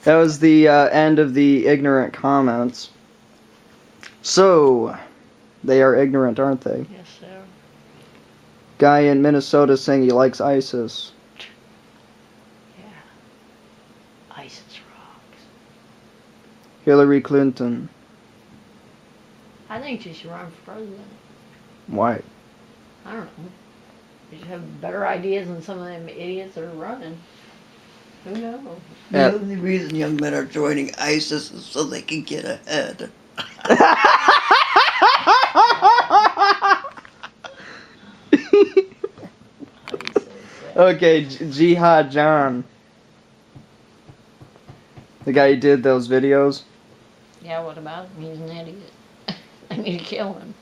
That was the end of the ignorant comments. So, they are ignorant, aren't they? Yes, sir. Guy in Minnesota saying he likes ISIS. Yeah. ISIS rocks. Hillary Clinton. I think she should run for president. Why? I don't know. She should have better ideas than some of them idiots that are running. Who knows? The only reason young men are joining ISIS is so they can get ahead. Okay, Jihad John. The guy who did those videos. Yeah, what about him? He's an idiot. I need to kill him.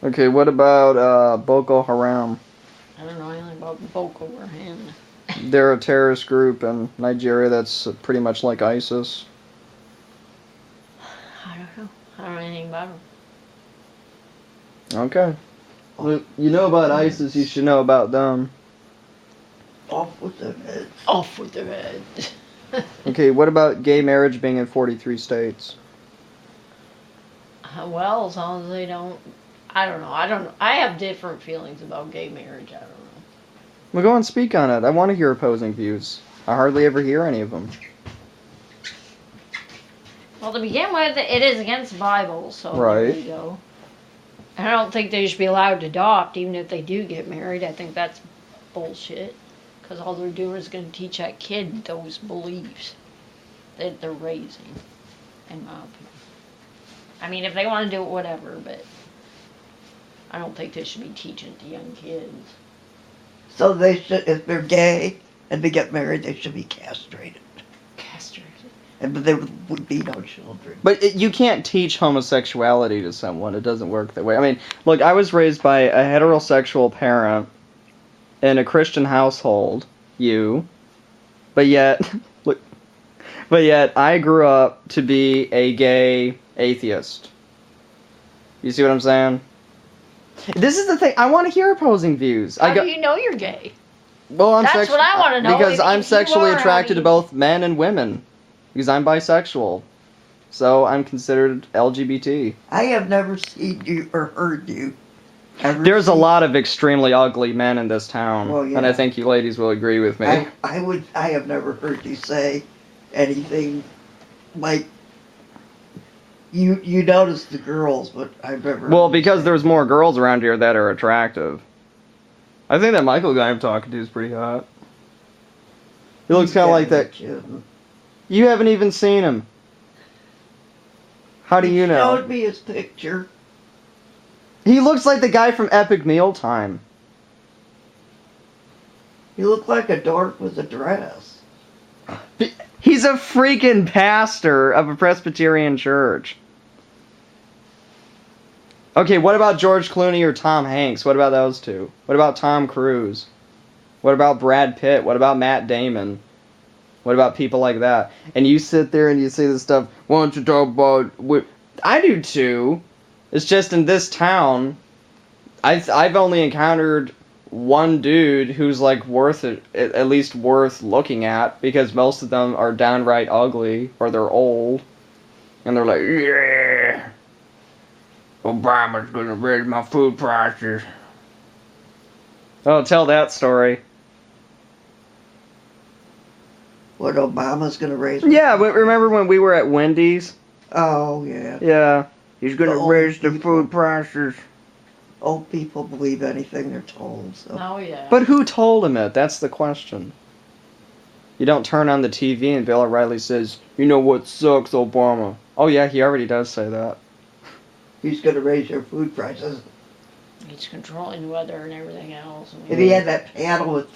Okay, what about Boko Haram? I don't know anything about Boko Haram. They're a terrorist group in Nigeria that's pretty much like ISIS. I don't know. I don't know anything about them. Okay. Well, you know about ISIS, you should know about them. Off with their heads. Off with their heads. Okay, what about gay marriage being in 43 states? Well, as long as they don't... I don't know. I have different feelings about gay marriage. I don't know. Well, go and speak on it. I want to hear opposing views. I hardly ever hear any of them. Well, to begin with, it is against the Bible, so Right. There you go. And I don't think they should be allowed to adopt, even if they do get married. I think that's bullshit. Because all they're doing is going to teach that kid those beliefs that they're raising, in my opinion. I mean, if they want to do it, whatever, but I don't think they should be teaching it to young kids. So they should, if they're gay and they get married, they should be castrated. Castrated. But there would be no children. But you can't teach homosexuality to someone. It doesn't work that way. I mean, look, I was raised by a heterosexual parent in a Christian household. But yet I grew up to be a gay atheist. You see what I'm saying? This is the thing. I want to hear opposing views. How do you know you're gay? Well, That's what I want to know. Because I'm if you sexually are, attracted to both men and women. Because I'm bisexual. So I'm considered LGBT. I have never seen you or heard you. There's a lot of extremely ugly men in this town. Well, yeah. And I think you ladies will agree with me. I have never heard you say anything like you notice the girls, but I've never. Well, because there's more girls around here that are attractive. I think that Michael guy I'm talking to is pretty hot. He looks kind of like that. Kid. You haven't even seen him. How do you know? He showed me his picture. He looks like the guy from Epic Mealtime. He looked like a dork with a dress. He's a freaking pastor of a Presbyterian church. Okay, what about George Clooney or Tom Hanks? What about those two? What about Tom Cruise? What about Brad Pitt? What about Matt Damon? What about people like that? And you sit there and you say this stuff, why don't you talk about... I do too. It's just in this town, I've only encountered one dude who's like at least worth looking at, because most of them are downright ugly or they're old, and they're like, yeah, Obama's gonna raise my food prices. Oh, tell that story. What, Obama's gonna raise? Yeah, but remember when we were at Wendy's? Oh yeah. Yeah, he's gonna raise the people. food prices. Old people believe anything they're told. So. Oh, yeah. But who told him it? That's the question. You don't turn on the TV and Bill O'Reilly says, you know what sucks, Obama. Oh yeah, he already does say that. He's going to raise your food prices. He's controlling the weather and everything else. If he had that panel with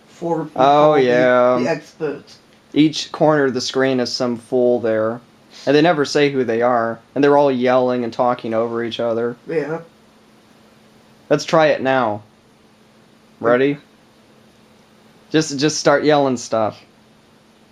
4 people, Oh yeah. the experts. Each corner of the screen is some fool there. And they never say who they are. And they're all yelling and talking over each other. Yeah. Let's try it now. Ready? Just start yelling stuff.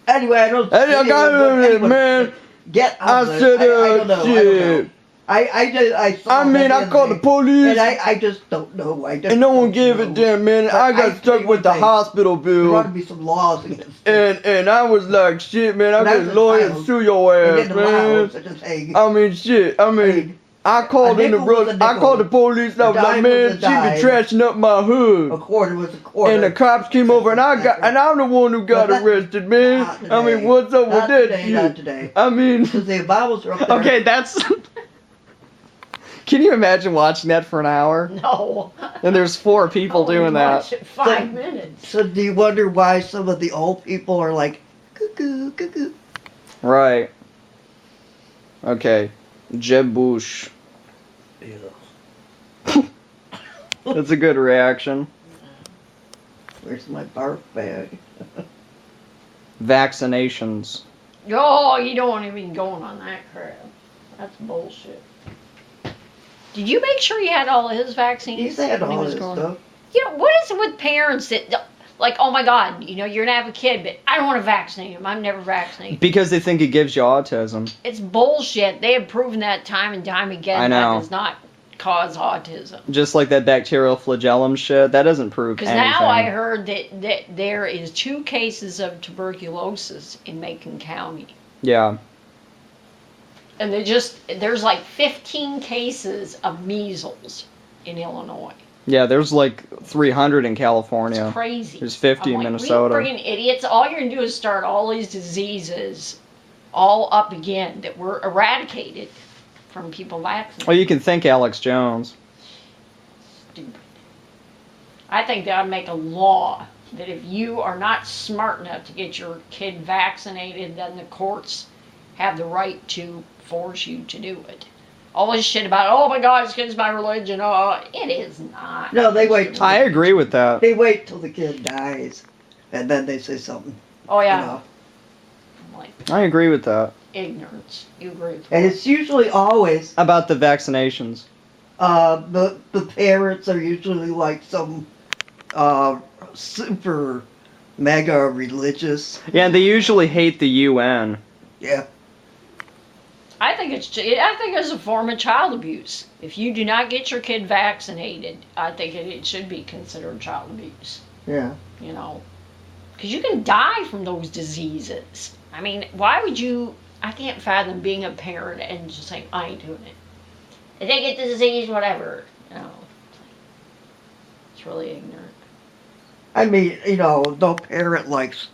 Anyway, I don't. Hey, I got it, man. Get I on said I don't know. I don't know. I saw I mean, I called the police. And I just don't know. And no one gave a damn, man. But I got I stuck think with the they- hospital There ought to bill. be some laws against it. And I was like, shit, man, I When I get was a a lawyer and child, sue your They ass, didn't allow man. such a thing. I mean, shit. I mean, I called in the nickel was a I called the nickel. police. And I A was like, dime man, was a she been dime. trashing up my A hood. quarter was a quarter. And the cops came over, and I'm the one who got But that- arrested, man. not I mean, today. what's up with Not that today, shit? not today. I mean, Because the Bibles are up there. okay, that's. Can you imagine watching that for an hour? No. And there's 4 people Only doing that. watch it 5 minutes. So do you wonder why some of the old people are like, cuckoo, cuckoo? Right. Okay. Jeb Bush. That's a good reaction. Where's my barf bag? Vaccinations. Oh, you don't want to be going on that crap. That's bullshit. Did you make sure he had all of his vaccines? He's had when he all was this growing stuff. You know, what is it with parents that, like, oh my God, you know, you're going to have a kid, but I don't want to vaccinate him. I'm never vaccinated. Because they think it gives you autism. It's bullshit. They have proven that time and time again. I know. That does not cause autism. Just like that bacterial flagellum shit. That doesn't prove Because anything. now I heard that there is 2 cases of tuberculosis in Macon County. Yeah. And there's like 15 cases of measles in Illinois. Yeah, there's like 300 in California. It's crazy. There's 50 in I'm like, Minnesota. We friggin' idiots. All you're gonna do is start all these diseases all up again that were eradicated from people vaccinated. Well, you can thank Alex Jones. Stupid. I think they ought to make a law that if you are not smart enough to get your kid vaccinated, then the courts have the right to force you to do it. All this shit about, oh my God, it's against my religion. Oh, it is not. No, they wait. I agree with that. They wait till the kid dies, and then they say something. Oh yeah. You know. I'm like, I agree with that. ignorance. You agree with And that? it's usually always About the vaccinations. the parents are usually like some super mega religious. Yeah, and they usually hate the UN. Yeah. I think it's a form of child abuse. If you do not get your kid vaccinated, I think it should be considered child abuse. Yeah. You know, because you can die from those diseases. I mean, why would you? I can't fathom being a parent and just saying, I ain't doing it. If they get the disease, whatever. You know, it's really ignorant. I mean, you know, no parent likes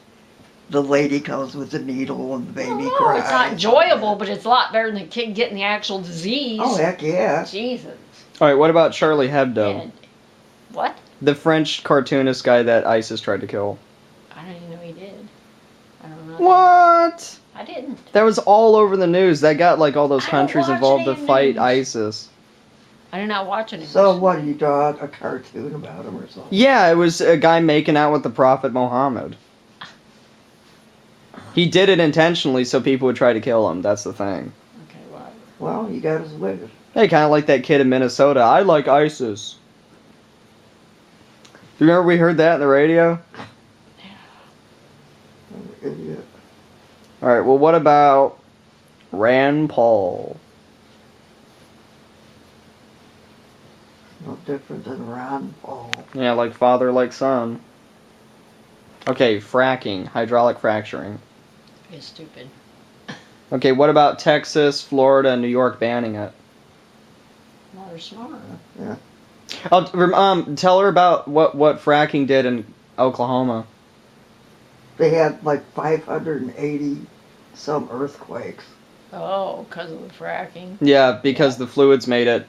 the lady comes with the needle and the baby No, cries. it's not enjoyable, but it's a lot better than the kid getting the actual disease. Oh, heck yeah. Jesus. All right, what about Charlie Hebdo? And what? The French cartoonist guy that ISIS tried to kill. I didn't even know he did. I don't know. What? I didn't. That was all over the news. That got like all those I don't countries watch involved to any fight news. ISIS. I did not watch it. So what, do you draw a cartoon about him or something? Yeah, it was a guy making out with the Prophet Muhammad. He did it intentionally so people would try to kill him. That's the thing. Okay, whatever. Well, he got his wish. Hey, kind of like that kid in Minnesota. I like ISIS. Do you remember we heard that in the radio? Idiot. All right. Well, what about Rand Paul? No different than Ron Paul. Yeah, like father, like son. Okay, fracking, hydraulic fracturing. You're stupid. Okay, what about Texas, Florida, and New York banning it? Well, they're smart. Yeah. Tell her about what fracking did in Oklahoma. They had like 580 some earthquakes. Oh, because of the fracking. Yeah, because the fluids made it.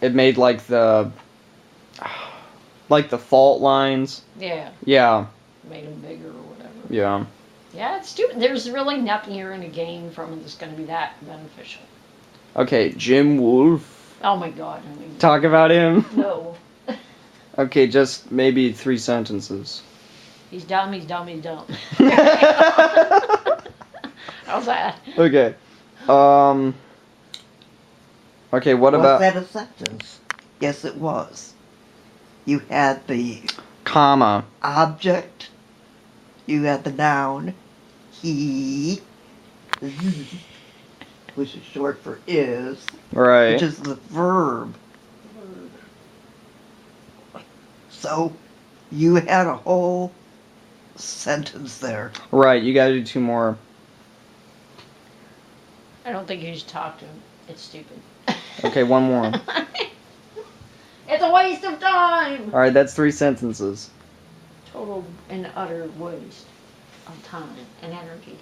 It made like the fault lines. Yeah, Yeah, made them bigger or whatever. yeah. Yeah, it's stupid. There's really nothing you're going to gain from it that's going to be that beneficial. Okay, Jim Wolf. Oh my God. I mean, Talk about him. no. Okay, just maybe 3 sentences. He's dumb, he's dumb, he's dumb. How's that? Okay. Okay, what Was about that a sentence? Yes, it was. You had the comma? object. You had the noun. He. which is short for is, Right. which is the verb. So you had a whole sentence there. Right. You gotta do 2 more. I don't think you should talk to him. It's stupid. Okay, 1 more. It's a waste of time. All right, that's 3 sentences. Total and utter waste of time and energy.